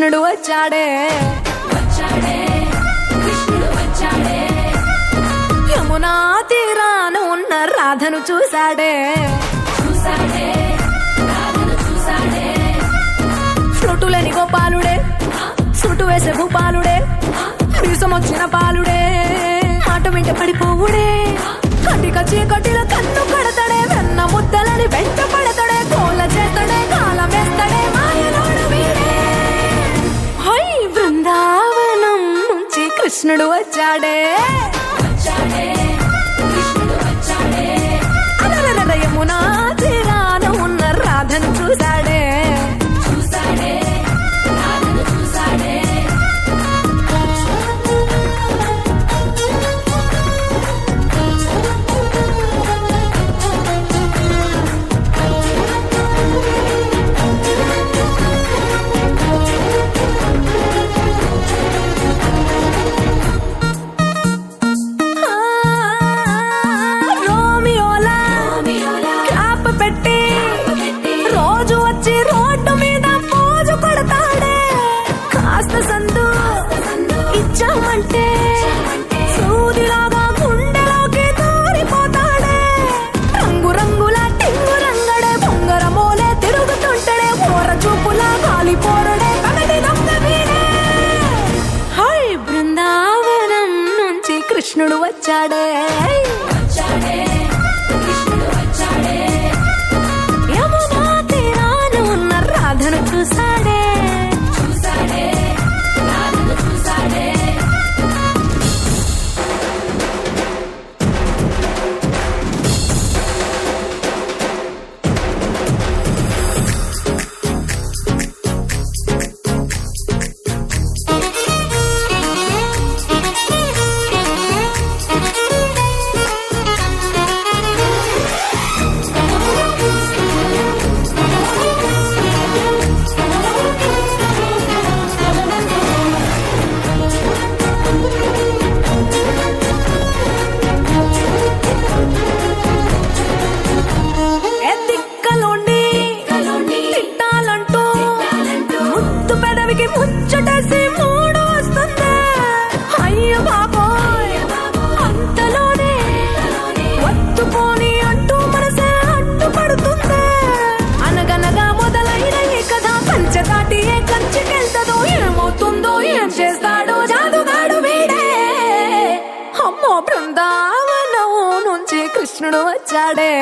కృష్ణుడు వచ్చాడే యమునా తీరాన ఉన్న రాధను చూశాడే ఫ్లూటులేని గోపాలుడే సుటు వేసే భూపాలుడే మీసమొచ్చిన పాలుడే మాట వెంట పడిపోవుడే కటిక చీకటిలో కన్ను కడతాడే వెన్న ముద్దలని వెంట పడతాడే కోల చేస్తాడే కాలం వేస్తాడే మాయలోడు వీడే హై బృందావనం నుంచి కృష్ణుడు వచ్చాడే అలరర యమునా తీరాన ఉన్న రాధను చూశాడే ఇచ్చామంటే సూదిలాగా గుండెలోకి దూరిపోతాడే రంగు రంగుల టింగు రంగడే బొంగరమోలే తిరుగుతుంటాడే ఓర చూపులా కాలిపోరడే కమిటి దొంగ వీడే హై బృందావనం నుంచి కృష్ణుడు వచ్చాడే యమునా తీరాన ఉన్న రాధను చూశాడే ముచ్చటేసి మూడు వస్తుంది అయ్య బాబోయ్ అంతలోనే వత్తుపోని అంటూ మనసే అడ్డుపడుతుంది అనగనగా మొదలైన ఈ కథ పంచదాటి ఏ కంచికెళ్తదో ఏమవుతుందో ఏం చేస్తాడో జాదుగాడు వీడే అమ్మో బృందావనం నుంచి కృష్ణుడు వచ్చాడే